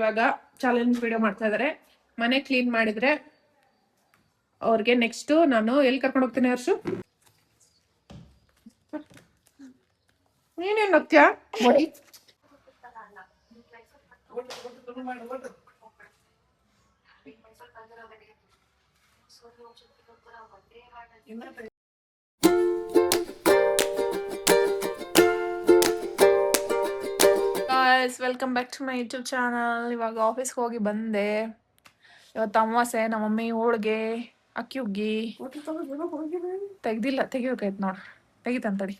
ಇವಾಗ challenge video ಮಾಡ್ತಾ ಇದಾರೆ. ಮನೆ ಕ್ಲೀನ್ ಮಾಡಿದ್ರೆ ಅವ್ರಿಗೆ ನೆಕ್ಸ್ಟ್ ನಾನು ಎಲ್ಲಿ ಕರ್ಕೊಂಡು ಹೋಗ್ತೀನಿ ಹರ್ಷು? ನೀನೇನ್ ಹೋಗ್ತೀಯಾ? Welcome back to my YouTube channel. ಇವಾಗ ಆಫೀಸ್ಗೆ ಹೋಗಿ ಬಂದೆ. ಇವತ್ತು ಅಮಾವಾಸ್ಯೆ. ನಮ್ಮ ಮಮ್ಮಿ ಹೋಳಿಗೆ ಅಕ್ಕಿ ಹುಗ್ಗಿ ತೆಗ್ದಿಲ್ಲ, ತೆಗಿಬೇಕಾಯ್ತು ನೋಡು. ತೆಗಿತಂತಡಿ.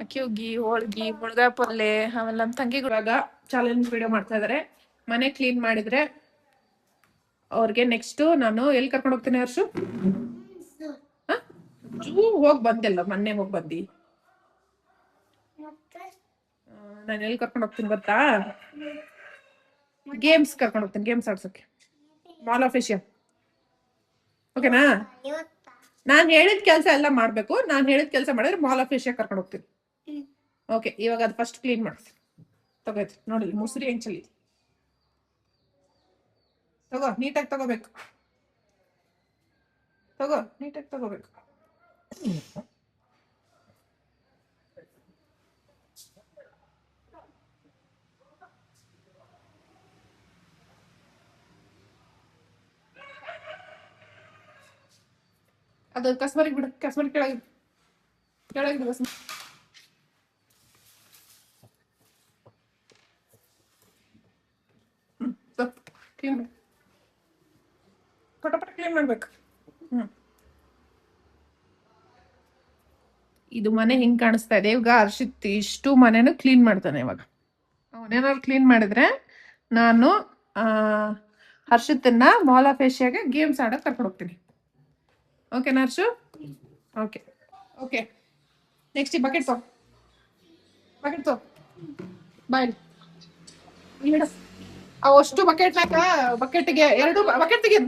ಅಕ್ಕಿ ಹುಗ್ಗಿ, ಹೋಳ್ಗಿ, ಮುಳ್ಗಾಯ ಪಲ್ಲೆ, ಆಮೇಲೆ ನಮ್ಮ ತಂಗಿಗಳು ಇವಾಗ ಚಾಲೆಂಜ್ ವಿಡಿಯೋ ಮಾಡ್ತಾ ಇದಾರೆ. ಮನೆ ಕ್ಲೀನ್ ಮಾಡಿದ್ರೆ ಅವ್ರಿಗೆ ನೆಕ್ಸ್ಟ್ ನಾನು ಎಲ್ಲಿ ಕರ್ಕೊಂಡು ಹೋಗ್ತೀನಿ ಹರ್ಷು? ಹೋಗಿ ಬಂದೆಲ್ಲ, ಮೊನ್ನೆ ಹೋಗಿ ಬಂದಿ. ನಾನು ಎಲ್ಲಿ ಕರ್ಕೊಂಡು ಹೋಗ್ತೀನಿ ಗೊತ್ತಾ? ಗೇಮ್ಸ್ ಕರ್ಕೊಂಡು ಹೋಗ್ತೀನಿ, ಗೇಮ್ಸ್ ಆಡ್ಸೋಕೆ, ಮಾಲ್ ಆಫ್ ಏಷ್ಯಾ. ಓಕೆನಾ? ನಾನು ಹೇಳಿದ ಕೆಲಸ ಎಲ್ಲ ಮಾಡ್ಬೇಕು. ನಾನು ಹೇಳಿದ ಕೆಲಸ ಮಾಡಿದ್ರೆ ಮಾಲ್ ಆಫ್ ಏಷ್ಯಾ ಕರ್ಕೊಂಡು ಹೋಗ್ತೀನಿ. ಓಕೆ, ಇವಾಗ ಅದು ಫಸ್ಟ್ ಕ್ಲೀನ್ ಮಾಡ್ತೀನಿ. ತಗೋಯ್ತು ನೋಡಿ, ಮುಸ್ರಿ ಹೆಂಗ್ ಚಲ್ಲಿ. ತಗೋ, ನೀಟಾಗಿ ತಗೋಬೇಕು. ತಗೋ, ನೀಟಾಗಿ ತಗೋಬೇಕು. ಅದು ಕಸ್ಬರಿಗೆ ಬಿಡು, ಕಸ್ಬರಿ ಕೆಳಗಿದೆ, ಕೆಳಗಿದೆ ಕಸ್ಬರಿ. ಕ್ಲೀನ್ ಮಾಡಿ, ಪಟ ಕ್ಲೀನ್ ಮಾಡ್ಬೇಕು. ಇದು ಮನೆ ಹಿಂಗ್ ಕಾಣಿಸ್ತಾ ಇದೆ. ಇವಾಗ ಹರ್ಷಿತ್ ಇಷ್ಟು ಮನೆನೂ ಕ್ಲೀನ್ ಮಾಡ್ತಾನೆ. ಇವಾಗ ಅವನೇನಾದ್ರು ಕ್ಲೀನ್ ಮಾಡಿದ್ರೆ ನಾನು ಹರ್ಷಿತನ್ನ ಮಾಲ್ ಆಫ್ ಏಷ್ಯಾಗೆ ಗೇಮ್ಸ್ ಆಡೋಕೆ ಕರ್ಕೊಂಡು ಹೋಗ್ತೀನಿ. ಓಕೆನಾ ಹರ್ಷು? Okay okay. ನೆಕ್ಸ್ಟ್ ಈ ಬಕೆಟ್ ತಗೋ ಬಾಯ್ ಇಡ. ಅಷ್ಟು ಬಕೆಟ್ನಾಗ ಬಕೆಟ್ಗೆ ಎರಡು ಬಕೆಟ್ ತೆಗಿ.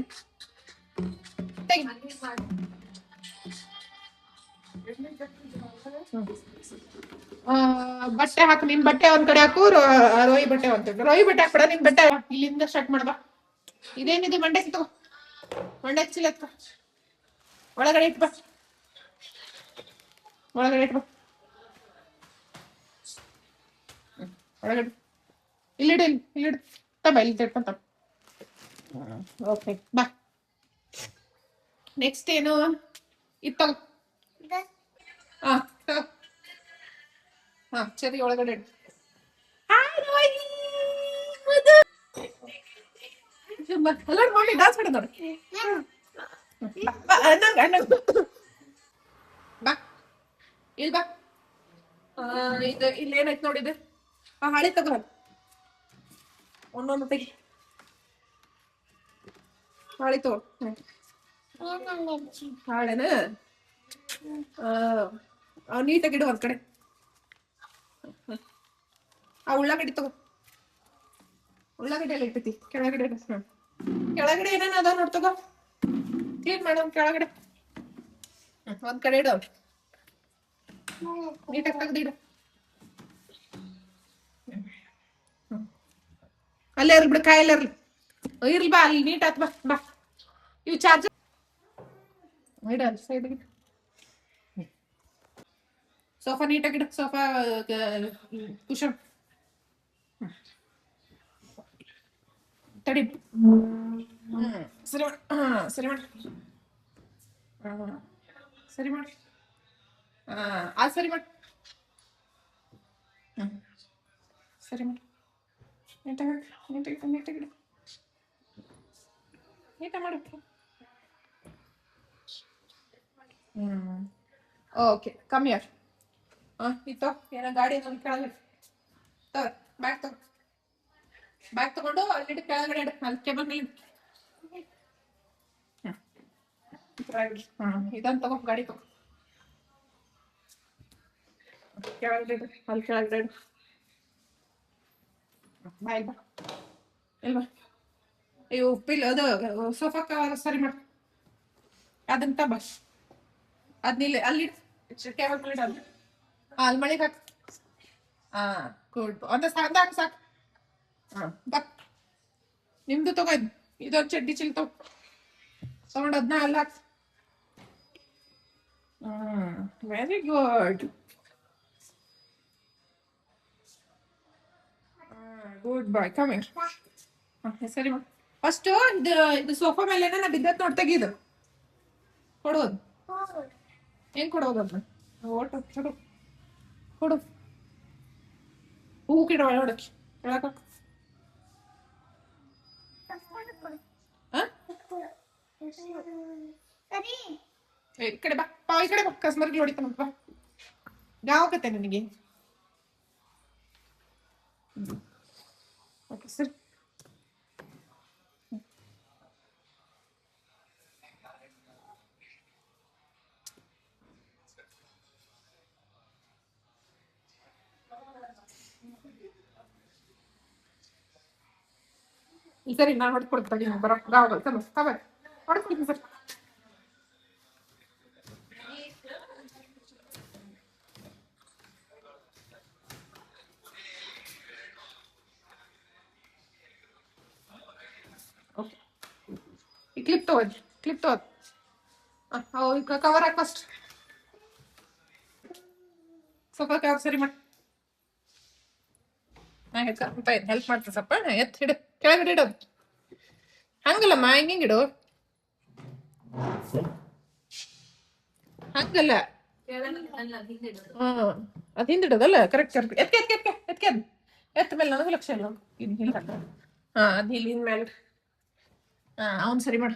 ಬಟ್ಟೆ ಹಾಕು. ನಿನ್ ಬಟ್ಟೆ ಒಂದ್ ಕಡೆ ಹಾಕು, ರೋಯಿ ಬಟ್ಟೆ ಒಂದ್ ಕಡೆ. ರೋಯಿ ಬಟ್ಟೆ ಹಾಕ್ಬೇಡ, ನಿನ್ ಬಟ್ಟೆ ಇಲ್ಲಿಂದ ಸ್ಟಾರ್ಟ್ ಮಾಡ್ಬಾ. ಇದೇನಿದೆ ಮಂಡೆ ತಗೋ, ಮಂಡೆ ಚೀಲ ಎತ್ಕೊ, ಒಳಗಡೆ ಇಟ್ಬಾ, ಒಳಗಡೆ ಇಟ್ಬಾ, ಒಳಗಡೆ ಇಲ್ಲಿಡು, ಇಲ್ಲಿಡು ತಬ, ಇಲ್ಲಿ ತಿಳ್ಕೊಂತ. ಓಕೆ ಬಾ. ನೆಕ್ಸ್ಟ್ ಏನು ಇದು ತಗೋ. ಹಾ ತಗೋ. ಹಾ ಸರಿ, ಒಳಗಡೆ ಇಡು. ಎಲ್ಲರೂ ಮಮ್ಮಿ ಡಾನ್ಸ್ ಮಾಡೋದು ನೋಡಿ. ಬಾ ಇಲ್ಲಿ ಬಾ. ಇದು ಇಲ್ಲಿ ಏನಾಯ್ತು ನೋಡಿದೆ. ಹಾಳೆ ತಗೋ, ಒಂದೊಂದು ತೆಗಿ. ಹಾಳೆ ತಗೋ. ಹಾಳೆನ ನೀಟಾಗಿಡು ಒಂದ್ ಕಡೆ. ಆ ಉಳ್ಳಾಗಡ್ಡಿ ತಗೋ. ಉಳ್ಳಾಗಡ್ಡಿ ಎಲ್ಲ ಇರ್ತೈತಿ ಕೆಳಗಡೆ. ಕೆಳಗಡೆ ಏನೇನು ಅದ ನೋಡ್, ತಗೋ. ಕ್ಲೀನ್ ಮಾಡು ಕೆಳಗಡೆ. ಒಂದ್ ಕಡೆ ಇಡು, ನೀಟಾಗಿ ತೆಗ್ದಿಡು. ಅಲ್ಲೇ ಇರ್ಲಿ ಬಿಡು, ಕಾಯಲ್ಲೇ ಇರ್ಲಿ ಬಾ. ಅಲ್ಲಿ ನೀಟ್ ಆತ್ ಬಾ. ಬಾ ಇವು ಚಾರ್ಜರ್ ಇಡ ಸೈಡ್ಗೆ. ಸೋಫಾ ನೀಟಾಗಿಡು, ಸೋಫಾ ಕುಶನ್ ತಡಿ. ಸರಿ ಮಾಡು. ಸರಿ ಮಾಡು. ಸರಿ ಮಾಡು. ಅದು ಸರಿ ಮಾಡು. ಸರಿ ಮಾಡು. ನೀಟಾಗಿ ನೀಟಾಗಿ ನೀಟಾಗಿಡು, ನೀಟಾಗಿ ಮಾಡು. Okay, come here. ಇತ್ತು ಏನೋ ಗಾಡಿ ಅನ್ನೋದು ಕೆಳಗಡೆ ತಗೋ. ಬ್ಯಾಗ್ ತಗೋ, ಬ್ಯಾಗ್ ತಗೊಂಡು ಅಲ್ಲಿ ಕೆಳಗಡೆ ಇಡು, ಅಲ್ಲಿ ಕೇಬಲ್ ಮೇಲೆ. ಇದನ್ನು ತಗೋ, ಗಾಡಿ ತಗೋ, ಕೆಳಗಡೆ ಇಡು, ಅಲ್ಲಿ ಕೆಳಗಡೆ ಇಡು. ಬಾ ಇಲ್ಲಿ ಬಾ, ಇಲ್ಲಿ ಬಾ. ಇವು ಪಿಲ್ ಅದು ಸೋಫಾ ಕವರ್ ಸರಿ ಮಾಡು. ಅದನ್ನ ತಬ, ಅದ್ನಿಲ್ಲ ಅಲ್ಲಿ ಟೇಬಲ್ ಮೇಲೆ ಇಡು. ಅಲ್ಲಿ ಮಳಿಗೆ ಹಾಕು. ಗುಡ್. ಒಂದು ಸಾಕು ಸಾಕು. ಹಾ ಬಾ ನಿಮ್ದು ತಗೋ ಇದೊಂದು ಚಡ್ಡಿ ಚಿಲ್ ತಗೊಂಡು ಅದನ್ನ ಅಲ್ಲ ಹಾಕ್. Very good. Good boy come here. ಸರಿ ಮಾ ಫಸ್ಟ್ ಇದು ಸೋಫಾ ಮೇಲೆ ನಾ ಬಿದ್ದತ್ ನೋಡಿ ತೆಗೀದು ಕೊಡೋದು. ಹೆಂಗ್ ಕೊಡೋದು ಅದನ್ನ ಓಟು ಕೊಡು ಕೊಡು. ಹೂ ಕಿಡ ಒಳಗಡೆ ಹೇಳಕ ಈ ಕಡೆ ಬಾ ಪಾ ಈ ಕಡೆ ಬಾ ಕಸ್ಮರ್ಗೆ ಹೊಡಿತಾನಪ್ಪ ಗಾವಕತ್ತೆ ನನಗೆ. ಓಕೆ ಸರಿ ಈ ಸರಿ ನಾನು ಹೊಡ್ಕೊಡ್ತೀನಿ ಬರೋ ಗಾವ ತಮ್ಮ ಹೊಡ್ಕೊಡ್ತೀನಿ ಸರ್. ಓಕೆ ಈ ಕ್ಲಿಪ್ ತಗೋದು ಕ್ಲಿಪ್ ತಗೋದು ಈಗ ಕವರ್ ಹಾಕಿ ಫಸ್ಟ್ ಸ್ವಲ್ಪ ಕವರ್ ಸರಿ ಮಾಡಿ. ನಾ ಹೆಲ್ಪ್ ಮಾಡ್ತೀನಿ ಸ್ವಲ್ಪ ಎತ್ ಹಿಡು ಕೆಳಗಡೆ ಇಡೋದು ಹಂಗಲ್ಲಮ್ಮ ಹಿಂಗಿಡು ಹಂಗಲ್ಲ. ಅದ್ ಹಿಂದಿಡೋದಲ್ಲ ಕರೆಕ್ಟ್ ಕರೆಕ್ಟ್ ಎತ್ಕೆ ಎತ್ಕೆ ಎತ್ಕೆ ಎತ್ಕೆ ಅದು ಎತ್ತ ಮೇಲೆ ನನಗೂ ಲಕ್ಷ ಇಲ್ಲ ಇಲ್ಲಿ ಹಿಂಗೆ ಹಾ ಅದು ಇಲ್ಲಿ ಹಿಂದ್ಮೇಲೆ ಅವ್ನು ಸರಿ ಮಾಡು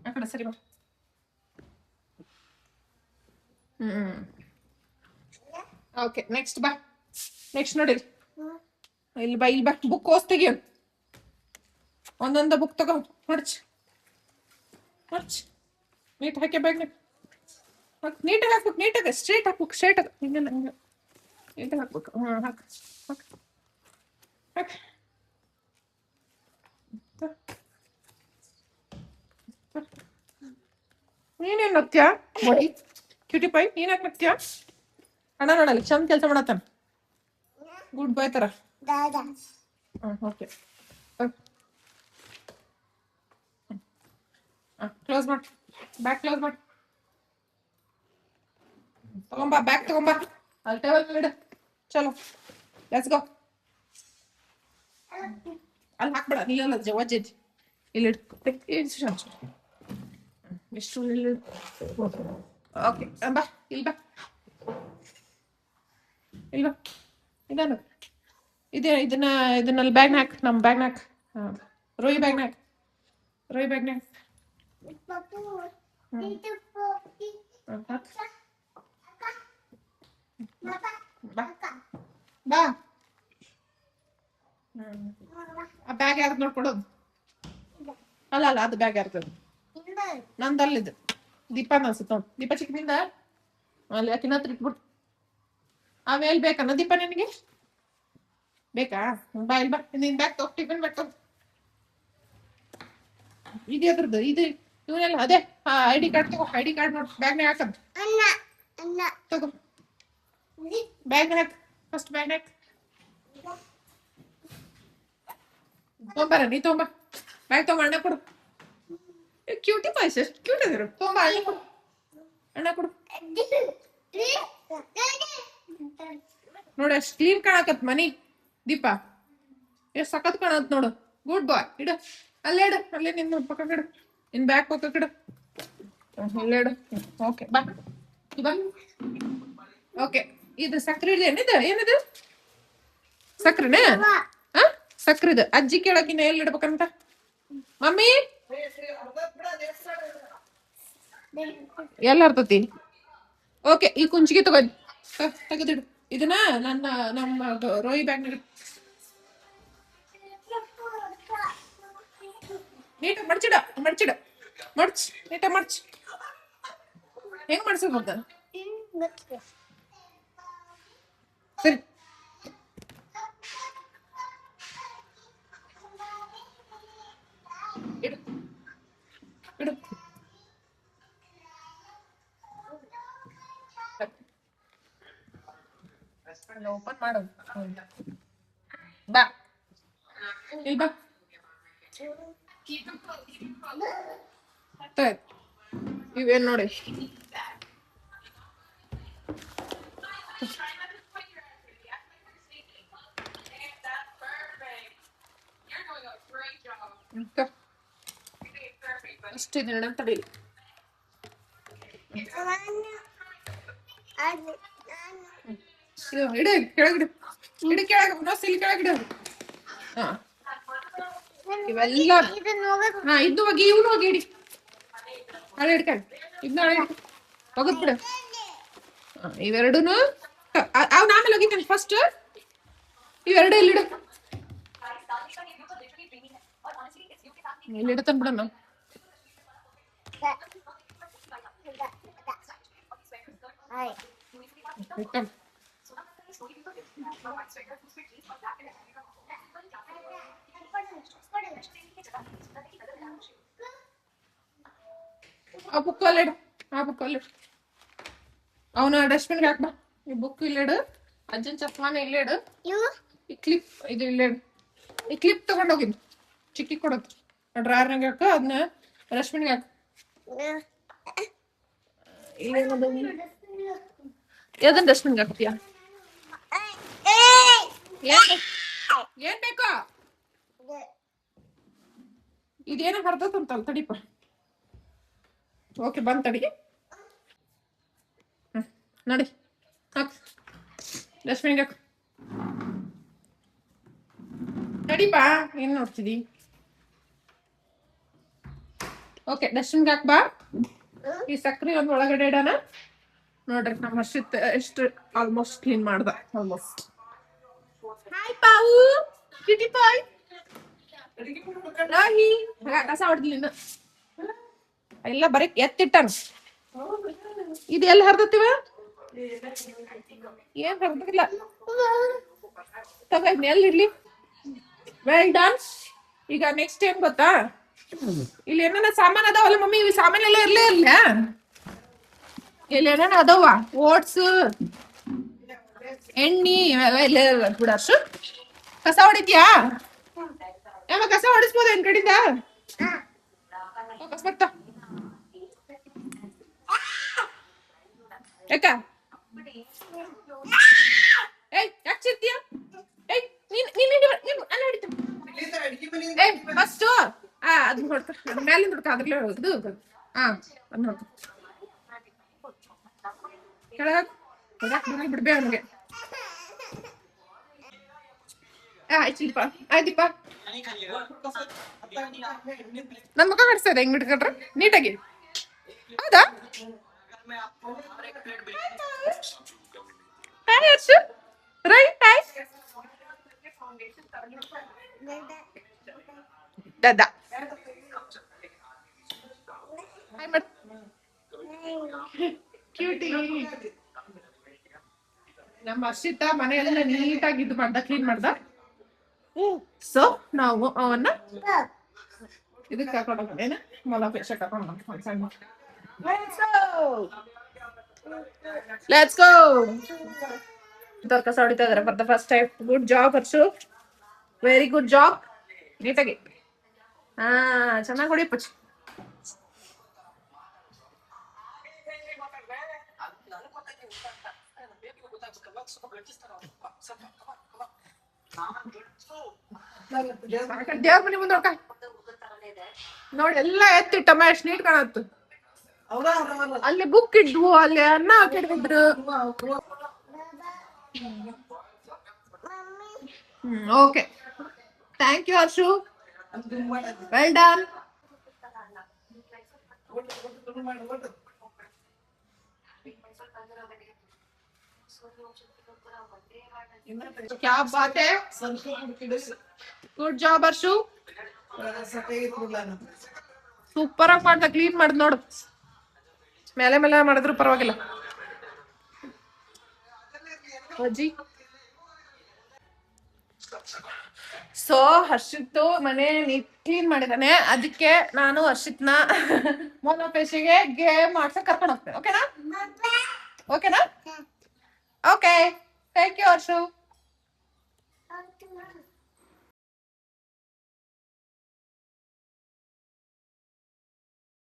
ಆ ಕಡೆ ಸರಿ ಮಾಡು. ಓಕೆ ನೆಕ್ಸ್ಟ್ ಬಾ ನೆಕ್ಸ್ಟ್ ನೋಡಿ ಇಲ್ಲಿ ಬಾ ಇಲ್ಲಿ ಬಾ ಬುಕ್ ಓಸ್ ತೆಗಿಯೋ ಒಂದೊಂದು ಬುಕ್ ತಗೋ ಮಡ್ಚ್ ಮಡ್ಚ್ ನೀಟ್ ಹಾಕಿ ಬ್ಯಾಗ್ನಾಗ ನೀಟಾಗಿ ಹಾಕ್ಬೇಕು ನೀಟಾಗಿ ಸ್ಟ್ರೇಟ್ ಹಾಕ್ಬೇಕು ಸ್ಟ್ರೇಟ್ ಆಗ ಹಿಂಗೆಲ್ಲ ಹಿಂಗೆ ನೀಟಾಗಿ ಹಾಕ್ಬೇಕು ಹಾಕ್ ಹಾಕ್ ಹಾಕ್ ನೀನೇನು ನಗ್ತೀಯಾ ಬಡಿ ಕ್ಯೂಟಿ ಪೈ ನೀನ್ ಯಾಕೆ ನಗ್ತೀಯಾ. ಅಣ್ಣ ನೋಡಲ್ಲ ಚಂದ ಕೆಲಸ ಮಾಡತ್ತಾನ ಗುಡ್ ಬಾಯ್ ತರ. ಓಕೆ ಕ್ಲೋಸ್ ಮಾಡಿ ಬ್ಯಾಗ್ ಕ್ಲೋಸ್ ಮಾಡಿ ತಗೊಂಬಾ ಬ್ಯಾಗ್ ತಗೊಂಬಾ ಅಲ್ಲಿ ಟೇಬಲ್ ಇಡು ಚಲೋ ಲೆಟ್ಸ್ ಗೋ. ಅಲ್ಲಿ ಹಾಕ್ಬೇಡ ನೀಲ್ಲ ಜವಾಜ್ ಇಲ್ಲಿ ಎಷ್ಟು ಇಲ್ಲಿ ಓಕೆ ಬಾ ಇಲ್ಲಿ ಬಾ ಇಲ್ಲಿ ಬಾ ಇದಾನು ಇದನ್ನಲ್ಲಿ ಬ್ಯಾಗ್ನ ಹಾಕ್ ನಮ್ಮ ಬ್ಯಾಗ್ನ ಹಾಕ್ ರೋಯಿ ಬ್ಯಾಗ್ನ ಹಾಕ್ ರೋಯಿ ಬ್ಯಾಗ್ನ ಹಾಕ್ ಬಾ ಆ ಬ್ಯಾಗ್ ಯಾರ್ದು ನೋಡ್ಕೊಡೋದು ಅಲ್ಲ ಅಲ್ಲ ಅದು ಬ್ಯಾಗ್ ಯಾರ್ದು ನಂದಲ್ಲಿದ್ದು ದೀಪ ಅನ್ಸುತ್ತ ನೋಡಿ ದೀಪ ಚಿಕ್ಕದಿಂದ ಅಲ್ಲಿ ಯಾಕಿನ ಹತ್ರ ಇಟ್ಬಿಟ್ಟು ಆಮೇಲೆ ಬೇಕನ್ನ ದೀಪ ನಿನಗೆ ಬೇಕಾ ಬಾ ಇಲ್ಲಿ ಬಾ ನಿನ್ ಬ್ಯಾಗ್ ತಗೋ ಟಿಫಿನ್ ಬ್ಯಾಗ್ ತಗೋ ಇದು ಅದ್ರದ್ದು ಇದು ಇವನೆಲ್ಲ ಅದೇ ಐ ಡಿ ಕಾರ್ಡ್ ತಗೋ ಐ ಡಿ ಕಾರ್ಡ್ ನೋಡಿ ಬ್ಯಾಗ್ನ ಹಾಕದ್ ತಗೋ ಬ್ಯಾಗ್ ಹಾಕ್ ಫಸ್ಟ್ ಬ್ಯಾಗ್ ಹಾಕ್ ತೊಂಬಾರ ನೀ ತೊಂಬ ಬ್ಯಾಗ್ ತೊಗೊಂಬ ಅಣ್ಣ ಕೊಡು ಕ್ಯೂಟಿ ಪಾಯ್ಸ್ ಎಷ್ಟು ಕ್ಯೂಟ್ ಅದಿರು ತೊಂಬ ಅಣ್ಣ ಕೊಡು ಅಣ್ಣ ಕೊಡು ನೋಡಿ ಅಷ್ಟು ಕ್ಲೀನ್ ಕಾಣಕತ್ ಮನಿ ದೀಪ ಎಷ್ಟು ಸಖತ್ ಕಾಣತ್ ನೋಡು ಗುಡ್ ಬಾಯ್ ಇಡು ಅಲ್ಲೇ ಇಡು ಅಲ್ಲೇ ನಿನ್ನ ಪಕ್ಕ ಇಡು ನಿನ್ ಬ್ಯಾಗ್ ಪಕ್ಕ ಇಡು ಇಲ್ಲೇ ಇಡು ಓಕೆ ಬಾ ಬಾ ಓಕೆ ಇದು ಸಕ್ರೆ ಏನಿದೆ ಏನಿದು ಸಕ್ರೆನೇ ಸಕ್ರಿದು ಅಜ್ಜಿ ಕೇಳಕಿನ ಎಲ್ಲಿ ಇಡ್ಬೇಕಂತ ಮಮ್ಮಿ ಎಲ್ಲ ಇರ್ತತಿ. ಓಕೆ ಈ ಕುಂಚಿಗೆ ತೆಗೆದಿಡು ಇದನ್ನ ನಮ್ಮ ರೋಯಿ ಬ್ಯಾಗ್ ನೀಟಾಗಿ ಮಡ್ಚಿಡ ಮಡ್ಚ್ ನೀಟಾಗಿ ಮಡ್ಚ್ ಹೆಂಗ್ ಮಾಡ್ಸೋದು ಸರಿ ಇಡು ಇಡು ಓಪನ್ ಮಾಡು ಬಾ ಇಲ್ಲಿ ಬಾ. ಇವೇನ್ ನೋಡಿ. ಅಷ್ಟಿದೆ ಮೇಡಮ್, ತಡೀಲಿ. ಇಡು ಕೆಳಗಿಡು, ಇಡು ಕೆಳಗೆ, ಇಲ್ಲಿ ಕೆಳಗಿಡು. ಹಾ, ಇವೆಲ್ಲ ಹಾ ಇದ್ದು ಹೋಗಿ, ಇವನು ಹೋಗಿ ಇಡಿ. ಹಳೆ ಹಿಡ್ಕೊಂಡು ಇದನ್ನ ಹಳೆ ಹೋಗದ್ ಬಿಡು. ಇವೆರಡುನು ಅವ್ನ ಆಮೇಲೆ ಹೋಗಿದ್ದಾನೆ ಫಸ್ಟ್. ಇವೆರಡು ಇಲ್ಲಿಡು, ಇಲ್ಲಿಡತಾನ ಬಿಡೋಣ. ಆ ಬುಕ್ ಅಲ್ಲಿಡು, ಆ ಬುಕ್ ಅಲ್ಲಿಡು. ಅವನು ಡಸ್ಟ್ಬಿನ್ಗೆ ಹಾಕ್ಬಾ. ಈ ಬುಕ್ ಇಲ್ಲಿಡು, ಅಜ್ಜನ್ ಚಸ್ಮಾನ ಇಲ್ಲಿಡು, ಈ ಕ್ಲಿಪ್ ಇದು ಇಲ್ಲಿಡು. ಈ ಕ್ಲಿಪ್ ತಗೊಂಡೋಗಿದ್ದು ಚಿಕ್ಕಿ ಕೊಡೋದು ಡ್ರಾಯರ್ನಾಗ ಹಾಕ, ಅದನ್ನ ಡಸ್ಟ್ಬಿನ್ಗೆ ಹಾಕ. ಯಾವ್ದನ್ನ ಡಸ್ಟ್ಬಿನ್ಗೆ ಹಾಕ್ತೀಯ? ಏನ್ ಬೇಕು? ಇದೇನ ಹರ್ದತ್ತಂತಲ್ಲ, ತಡಿಪ. ಓಕೆ, ಬಂದ್ ತಡಿ. ನೋಡಿ, ಹಾಕ್ ಡಸ್ಟ್ಬಿನ್ಗೆ ಹಾಕು. ತಡಿಪಾ, ಏನ್ ನೋಡ್ತಿದಿ? ಓಕೆ, ಡಸ್ಟ್ಬಿನ್ಗೆ ಹಾಕ್ ಬಾ. ಈ ಸಕ್ರಿ ಒಂದ್ ಒಳಗಡೆ ಇಡೋಣ. ನೋಡ್ರಿ, ನಮ್ಮ ಹರ್ಷಿತ್ ಎಷ್ಟು ಆಲ್ಮೋಸ್ಟ್ ಕ್ಲೀನ್ ಮಾಡ್ದ. ಆಲ್ಮೋಸ್ಟ್. ಹಾಯ್ ಪಾವು, ಕಿಟಿ ಪಾಯ್. ಕಸ ಹೊಡ್ದಿಲ್ಲ ಎಲ್ಲ ಬರೀ ಎತ್ತಿಟ್ಟಾನ. ಇದು ಎಲ್ಲಿ ಹರ್ದತ್ತಿವ? ಏನ್ ಹರ್ದಿಲ್ಲ. ತಗ ಎಲ್ಲಿರ್ಲಿ. Well done. ಈಗ ನೆಕ್ಸ್ಟ್ ಏನ್ ಗೊತ್ತಾ, ಇಲ್ಲಿ ಏನಾರ ಸಾಮಾನ್ ಅದಾವಲ್ಲ ಮಮ್ಮಿ, ಇವ್ ಸಾಮಾನ್ ಎಲ್ಲ ಇರ್ಲೇ ಇರ್ಲ. ಇಲ್ಲಿ ಏನೇನ ಅದಾವ, ಓಟ್ಸ್, ಎಣ್ಣಿ, ಇವೆಲ್ಲ ಇಲ್ಲೇ ಬಿಡ. ಅಷ್ಟು ಕಸ ಹೊಡಿತೀಯಾ? ಯಾವ ಕಸ ಹೊಡಿಸ್ಬೋದ ಏನ್ ಕಡಿಂದ? ಬರ್ತಾ ಯಾಕ ಯಾಕೆ ಚಿರ್ತೀಯ? ಫಸ್ಟ್ ಅದನ್ನ ಹೊಡ್ಕ, ಮೇಲಿಂದ ಹುಡ್ಕ, ಅದ್ರಲ್ಲೇ ಇದು. ಹಾ, ಅದನ್ನ ಹೊಡ್ಕ ಕೆಳಗ ಬಿಡ್ಬೇ ಅವನಿಗೆ. ಆಯ್ತಿಪ್ಪ, ಆಯ್ತಿಪ್ಪ. ನನ್ ಮುಖ ಕಟ್ಸ್ತದ ಹೆಂಗ್ ಬಿಟ್ಕೊಂಡ್ರೆ ನೀಟಾಗಿ. ಹೌದಾ? Hi ಹರ್ಷು, right. ಹಾಯ್ ದಾದಾ. ಹಾಯ್ ಮಾಡು. ಕ್ಯೂಟಿ. ನಮ್ಮ ಹರ್ಷಿತ ಮನೆಯೆಲ್ಲ ನೀಟಾಗಿ ಇದು ಮಾಡ್ದ, ಕ್ಲೀನ್ ಮಾಡ್ದ. ಸೊ ನಾವು ಅವನ್ನ ಇದಕ್ಕೆ ಕರ್ಕೊಂಡು ಏನ ಮೊಲ ಪೇಶ ಕರ್ಕೊಂಡು ಸಣ್ಣ. Let's go. ಕಸ ಹೊಡಿತಾ ಇದಾರೆ for the first time. Good job ಹರ್ಷು, very good job. ನೀಟಾಗಿ ಚೆನ್ನಾಗಿ ಹೊಡಿ ಪಚ್ಚ. ದೇವ್ರ ಮನೆ ಮುಂದೆ ನೋಡಿ, ಎಲ್ಲ ಎತ್ತಿಟ್ಟಮ್ಮ, ಎಷ್ಟು ನೀಟ್ ಕಾಣತ್ತು. ಅಲ್ಲಿ ಬುಕ್ ಇದ್ವು, ಅಲ್ಲಿ ಅನ್ನ ಹಾಕಿಡ್ತಿದ್ರು. Okay, thank you Harshu, well done. क्या बात है, ಗುಡ್ ಜಾಬ್ ಹರ್ಷು. ಸೂಪರ್ ಆಗಿ ಮಾಡ್ದ, ಕ್ಲೀನ್ ಮಾಡ್ದ ನೋಡು. ಮೇಲೆ ಮೇಲೆ ಮಾಡಿದ್ರು ಪರವಾಗಿಲ್ಲ ಅಜ್ಜಿ. ಸೊ ಹರ್ಷಿತ್ ಮನೆ ನೀಟ್ ಕ್ಲೀನ್ ಮಾಡಿದಾನೆ, ಅದಕ್ಕೆ ನಾನು ಹರ್ಷಿತ್ನ ಮೊನಪೇಶಿಗೆ ಗೇಮ್ ಆಡ್ಸಕ್ ಕರ್ಕೊಂಡು ಹೋಗ್ತೇನೆ. ಓಕೆನಾ? ಓಕೆನಾ? Okay, thank you ಹರ್ಷು.